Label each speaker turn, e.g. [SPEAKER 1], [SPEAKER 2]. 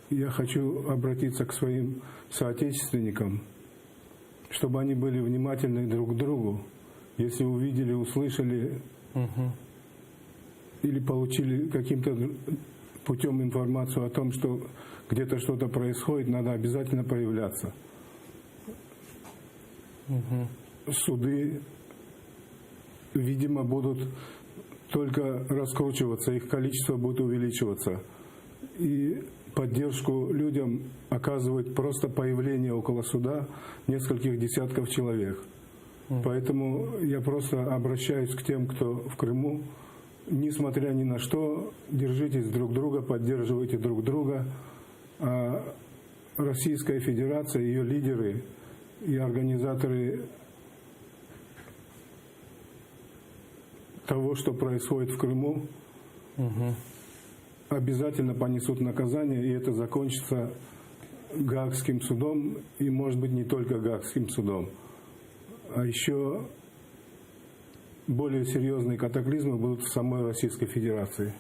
[SPEAKER 1] я хочу обратиться к своим соотечественникам, чтобы они были внимательны друг к другу. Если увидели, услышали или получили каким-то путем информацию о том, что где-то что-то происходит, надо обязательно появляться. Суды, видимо, будут только раскручиваться, их количество будет увеличиваться. И поддержку людям оказывает просто появление около суда нескольких десятков человек. Поэтому я просто обращаюсь к тем, кто в Крыму. Несмотря ни на что, держитесь друг друга, поддерживайте друг друга. А Российская Федерация, ее лидеры и организаторы того, что происходит в Крыму, обязательно понесут наказание, и это закончится Гаагским судом, и, может быть, не только Гаагским судом, а еще более серьезные катаклизмы будут в самой Российской Федерации.